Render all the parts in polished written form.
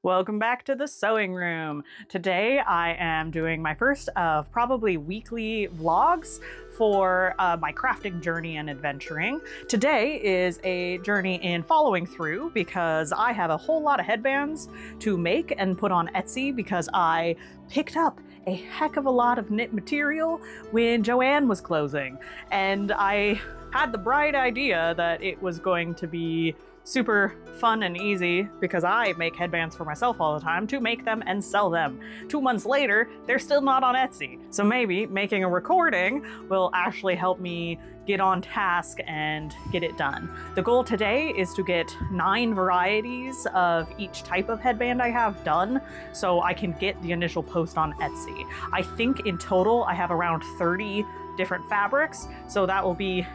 Welcome back to the sewing room. Today I am doing my first of probably weekly vlogs for my crafting journey and adventuring. Today is a journey in following through because I have a whole lot of headbands to make and put on Etsy because I picked up a heck of a lot of knit material when Joanne was closing, and I had the bright idea that it was going to be super fun and easy, because I make headbands for myself all the time, to make them and sell them. 2 months later, they're still not on Etsy. So maybe making a recording will actually help me get on task and get it done. The goal today is to get 9 varieties of each type of headband I have done so I can get the initial post on Etsy. I think in total I have around 30 different fabrics, so that will be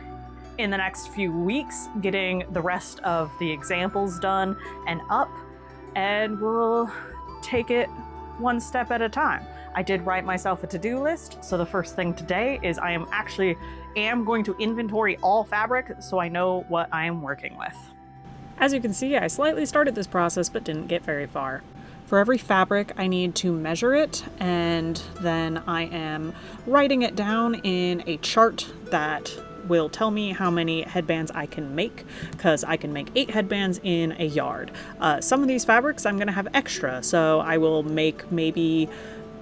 in the next few weeks, getting the rest of the examples done and up, and we'll take it one step at a time. I did write myself a to-do list, so the first thing today is I am going to inventory all fabric so I know what I am working with. As you can see, I slightly started this process but didn't get very far. For every fabric, I need to measure it, and then I am writing it down in a chart that will tell me how many headbands I can make, because I can make 8 headbands in a yard. Some of these fabrics I'm going to have extra, so I will make maybe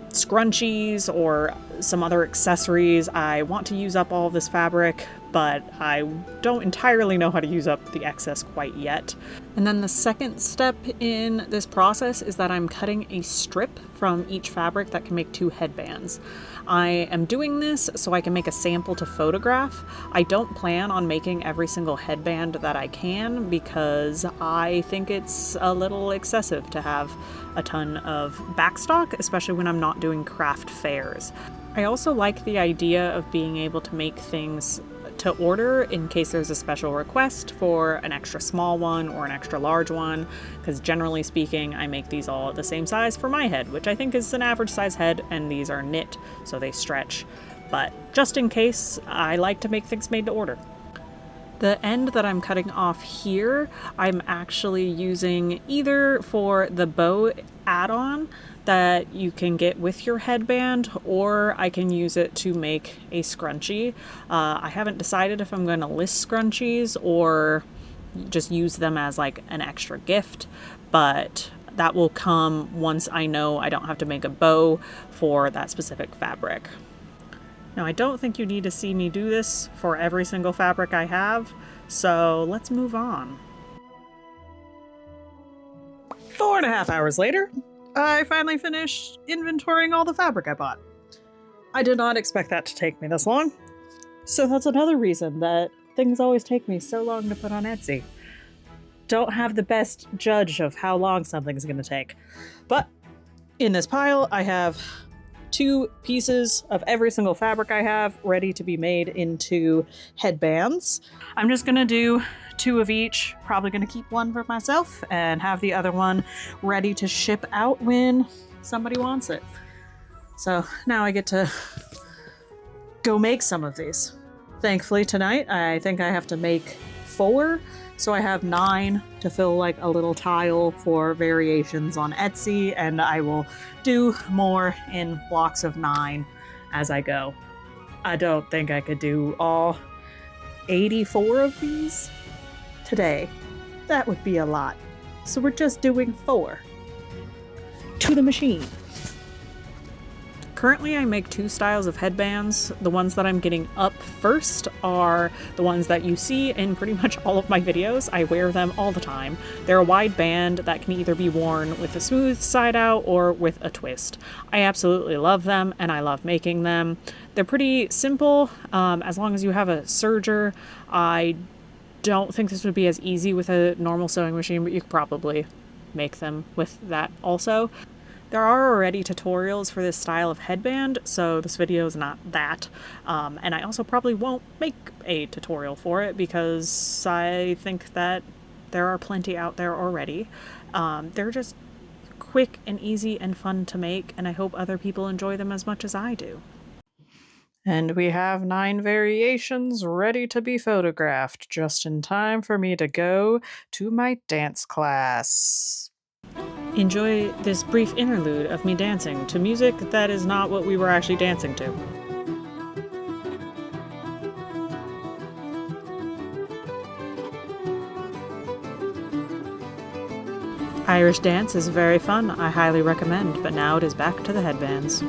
scrunchies or some other accessories. I want to use up all of this fabric, but I don't entirely know how to use up the excess quite yet. And then the second step in this process is that I'm cutting a strip from each fabric that can make 2 headbands. I am doing this so I can make a sample to photograph. I don't plan on making every single headband that I can, because I think it's a little excessive to have a ton of backstock, especially when I'm not doing craft fairs. I also like the idea of being able to make things to order in case there's a special request for an extra small one or an extra large one, because generally speaking I make these all the same size for my head, which I think is an average size head, and these are knit so they stretch, but just in case, I like to make things made to order. The end that I'm cutting off here, I'm actually using either for the bow add-on that you can get with your headband, or I can use it to make a scrunchie. I haven't decided if I'm going to list scrunchies or just use them as like an extra gift, but that will come once I know I don't have to make a bow for that specific fabric. Now, I don't think you need to see me do this for every single fabric I have, so let's move on. 4.5 hours later, I finally finished inventorying all the fabric I bought. I did not expect that to take me this long, so that's another reason that things always take me so long to put on Etsy. Don't have the best judge of how long something's going to take. But in this pile, I have 2 pieces of every single fabric I have ready to be made into headbands. I'm just gonna do 2 of each, probably gonna keep one for myself and have the other one ready to ship out when somebody wants it. So now I get to go make some of these. Thankfully tonight, I think I have to make 4, so I have 9 to fill like a little tile for variations on Etsy, and I will do more in blocks of 9 as I go. I don't think I could do all 84 of these today. That would be a lot. So we're just doing 4. To the machine. Currently, I make 2 styles of headbands. The ones that I'm getting up first are the ones that you see in pretty much all of my videos. I wear them all the time. They're a wide band that can either be worn with a smooth side out or with a twist. I absolutely love them, and I love making them. They're pretty simple, as long as you have a serger. I don't think this would be as easy with a normal sewing machine, but you could probably make them with that also. There are already tutorials for this style of headband, so this video is not that. And I also probably won't make a tutorial for it because I think that there are plenty out there already. They're just quick and easy and fun to make, and I hope other people enjoy them as much as I do. And we have 9 variations ready to be photographed, just in time for me to go to my dance class. Enjoy this brief interlude of me dancing to music that is not what we were actually dancing to. Irish dance is very fun, I highly recommend, but now it is back to the headbands.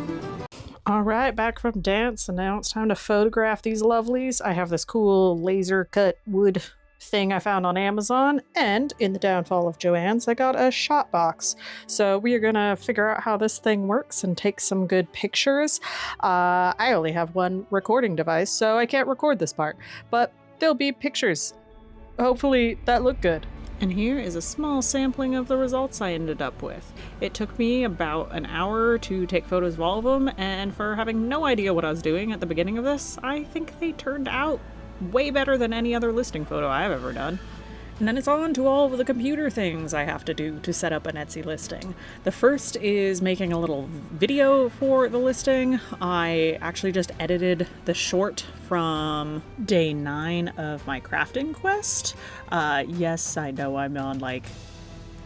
Alright, back from dance, and now it's time to photograph these lovelies. I have this cool laser cut wood thing I found on Amazon, and in the downfall of Joann's, I got a shot box. So we are gonna figure out how this thing works and take some good pictures. I only have one recording device, so I can't record this part, but there'll be pictures, hopefully, that look good. And here is a small sampling of the results I ended up with. It took me about an hour to take photos of all of them, and for having no idea what I was doing at the beginning of this, I think they turned out way better than any other listing photo I've ever done. And then it's on to all of the computer things I have to do to set up an Etsy listing. The first is making a little video for the listing. I actually just edited the short from day 9 of my crafting quest. Yes, I know I'm on like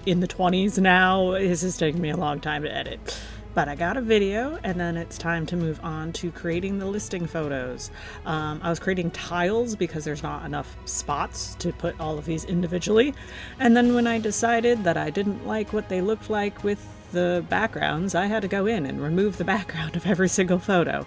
in the 20s now. This is taking me a long time to edit. But I got a video, and then it's time to move on to creating the listing photos. I was creating tiles because there's not enough spots to put all of these individually. And then when I decided that I didn't like what they looked like with the backgrounds, I had to go in and remove the background of every single photo.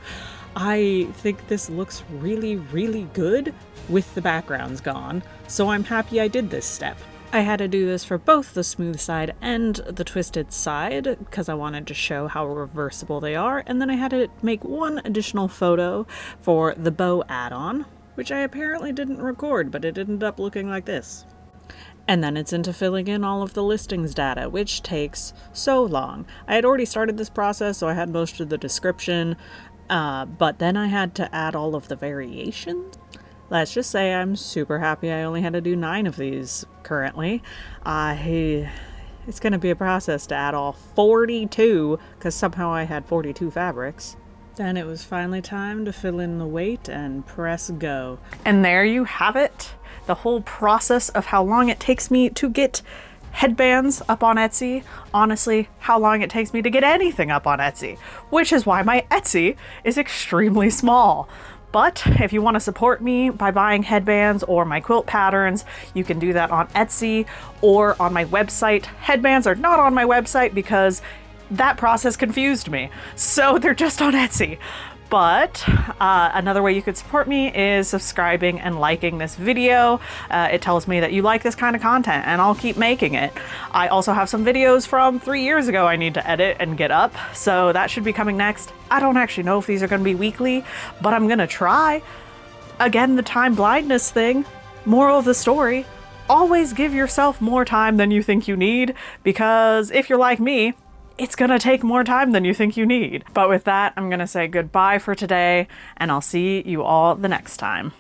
I think this looks really, really good with the backgrounds gone, so I'm happy I did this step. I had to do this for both the smooth side and the twisted side because I wanted to show how reversible they are, and then I had to make one additional photo for the bow add-on, which I apparently didn't record, but it ended up looking like this. And then it's into filling in all of the listings data, which takes so long. I had already started this process, so I had most of the description, but then I had to add all of the variations. Let's just say I'm super happy I only had to do 9 of these currently. It's going to be a process to add all 42, because somehow I had 42 fabrics. Then it was finally time to fill in the weight and press go. And there you have it. The whole process of how long it takes me to get headbands up on Etsy. Honestly, how long it takes me to get anything up on Etsy, which is why my Etsy is extremely small. But if you want to support me by buying headbands or my quilt patterns, you can do that on Etsy or on my website. Headbands are not on my website because that process confused me, so they're just on Etsy. But another way you could support me is subscribing and liking this video. It tells me that you like this kind of content, and I'll keep making it. I also have some videos from 3 years ago I need to edit and get up, so that should be coming next. I don't actually know if these are going to be weekly, but I'm going to try. Again, the time blindness thing. Moral of the story, always give yourself more time than you think you need, because if you're like me, it's gonna take more time than you think you need. But with that, I'm gonna say goodbye for today, and I'll see you all the next time.